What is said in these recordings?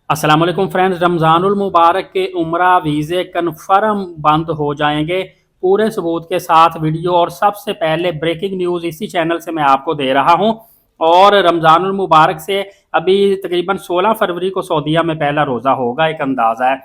अस्सलाम वालेकुम फ्रेंड्स, रमज़ानुल मुबारक के उम्रा वीज़े कन्फर्म बंद हो जाएंगे पूरे सबूत के साथ वीडियो। और सबसे पहले ब्रेकिंग न्यूज़ इसी चैनल से मैं आपको दे रहा हूं। और रमज़ानुल मुबारक से अभी तकरीबन 16 फरवरी को सऊदीया में पहला रोज़ा होगा, एक अंदाज़ा है।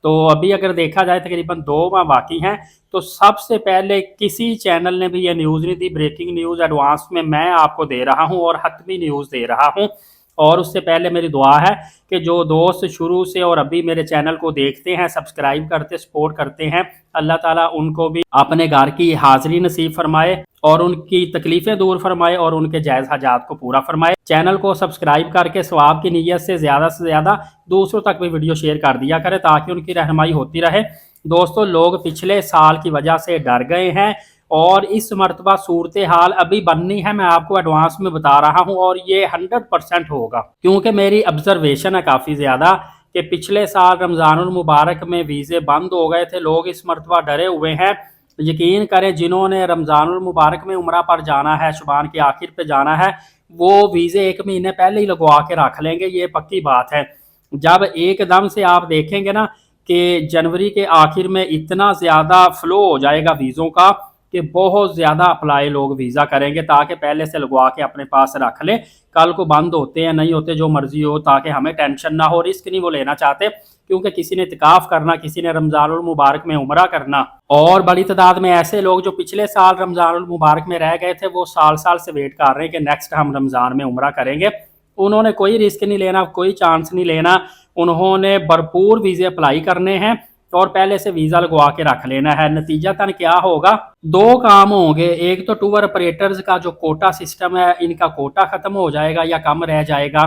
तो अभी अगर देखा जाए तकरीबन 2 माह बाकी हैं। तो सबसे पहले किसी चैनल ने भी ये न्यूज़ नहीं दी, ब्रेकिंग न्यूज़ एडवांस में मैं आपको दे रहा हूँ और हतमी न्यूज़ दे रहा हूँ। और उससे पहले मेरी दुआ है कि जो दोस्त शुरू से और अभी मेरे चैनल को देखते हैं, सब्सक्राइब करते, सपोर्ट करते हैं, अल्लाह ताला उनको भी अपने घर की हाजिरी नसीब फरमाए और उनकी तकलीफ़ें दूर फरमाए और उनके जायज़ हाजात को पूरा फरमाए। चैनल को सब्सक्राइब करके सवाब की नीयत से ज़्यादा दूसरों तक भी वीडियो शेयर कर दिया करें ताकि उनकी रहनुमाई होती रहे। दोस्तों, लोग पिछले साल की वजह से डर गए हैं और इस मरतबा सूरत हाल अभी बननी है, मैं आपको एडवांस में बता रहा हूं और ये 100% होगा, क्योंकि मेरी ऑब्जर्वेशन है काफ़ी ज़्यादा कि पिछले साल रमज़ानुल मुबारक में वीज़े बंद हो गए थे। लोग इस मरतबा डरे हुए हैं। यकीन करें, जिन्होंने रमज़ानुल मुबारक में उम्रा पर जाना है, शुबान के आखिर पे जाना है, वो वीज़े 1 महीने पहले ही लगवा के रख लेंगे, ये पक्की बात है। जब एकदम से आप देखेंगे ना कि जनवरी के आखिर में इतना ज़्यादा फ्लो हो जाएगा वीज़ों का कि बहुत ज़्यादा अप्लाई लोग वीज़ा करेंगे ताकि पहले से लगवा के अपने पास रख लें। कल को बंद होते हैं नहीं होते जो मर्जी हो, ताकि हमें टेंशन ना हो, रिस्क नहीं वो लेना चाहते, क्योंकि किसी ने इतिकाफ करना, किसी ने रमज़ानुल मुबारक में उम्रा करना। और बड़ी तादाद में ऐसे लोग जो पिछले साल रमज़ानुल मुबारक में रह गए थे, वो साल साल से वेट कर रहे हैं कि नेक्स्ट हम रमज़ान में उम्रा करेंगे। उन्होंने कोई रिस्क नहीं लेना, कोई चांस नहीं लेना, उन्होंने भरपूर वीज़े अप्लाई करने हैं और पहले से वीज़ा लगवा के रख लेना है। नतीजतन क्या होगा, 2 काम होंगे। एक तो टूर ऑपरेटर्स का जो कोटा सिस्टम है, इनका कोटा ख़त्म हो जाएगा या कम रह जाएगा,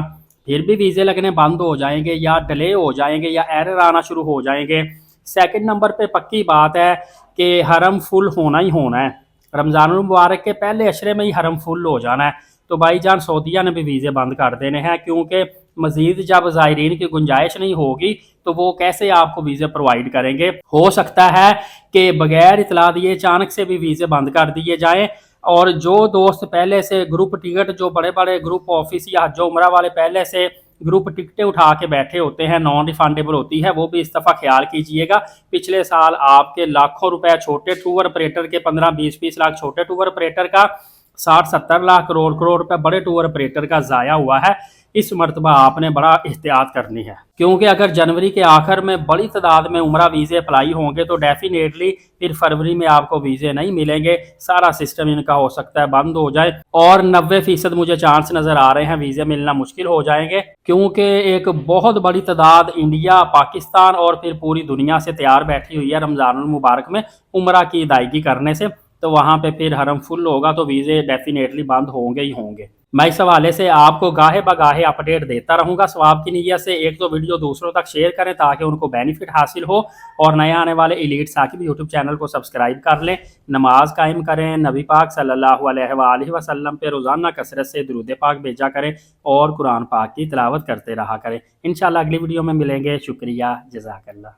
फिर भी वीज़े लगने बंद हो जाएंगे या डिले हो जाएंगे या एरर आना शुरू हो जाएंगे। सेकंड नंबर पे पक्की बात है कि हरम फुल होना ही होना है। रमज़ानुल मुबारक के पहले अशरे में ही हरम फुल हो जाना है। तो भाईजान, सऊदीया ने भी वीज़े बंद कर देने हैं, क्योंकि मज़ीद जब ज़ायरीन की गुंजाइश नहीं होगी तो वो कैसे आपको वीज़े प्रोवाइड करेंगे। हो सकता है कि बगैर इतला दिए अचानक से भी वीज़े बंद कर दिए जाएँ। और जो दोस्त पहले से ग्रुप टिकट, जो बड़े बड़े ग्रुप ऑफिस या हज उम्रा वाले पहले से ग्रुप टिकटें उठा के बैठे होते हैं, नॉन रिफंडेबल होती है, वो भी इस दफ़ा ख्याल कीजिएगा। पिछले साल आपके लाखों रुपए छोटे टूर ऑपरेटर के, 15-20 लाख छोटे टूर ऑपरेटर का, 60-70 लाख करोड़ रुपए बड़े टूर ऑपरेटर का ज़ाया हुआ है। इस मरतबा आपने बड़ा एहतियात करनी है, क्योंकि अगर जनवरी के आखिर में बड़ी तादाद में उम्रा वीज़े अप्लाई होंगे तो डेफिनेटली फिर फरवरी में आपको वीज़े नहीं मिलेंगे। सारा सिस्टम इनका हो सकता है बंद हो जाए और 90% मुझे चांस नज़र आ रहे हैं वीज़े मिलना मुश्किल हो जाएंगे, क्योंकि एक बहुत बड़ी तादाद इंडिया, पाकिस्तान और फिर पूरी दुनिया से तैयार बैठी हुई है रमज़ानुल मुबारक में उम्रा की अदायगी करने से। तो वहाँ पे फिर हरम फुल होगा तो वीज़े डेफिनेटली बंद होंगे ही होंगे। मैं इस हवाले से आपको गाहे बगाहे अपडेट देता रहूँगा सवाब की नीयत से। एक तो वीडियो दूसरों तक शेयर करें ताकि उनको बेनिफिट हासिल हो, और नए आने वाले एलीट साकिब यूट्यूब चैनल को सब्सक्राइब कर लें। नमाज कायम करें, नबी पाक सल्लल्लाहु अलैहि वसल्लम पे रोज़ाना कसरत से दुरूद पाक भेजा करें और कुरान पाक की तिलावत करते रहा करें। इंशाल्लाह अगली वीडियो में मिलेंगे। शुक्रिया, जज़ाकल्लाह।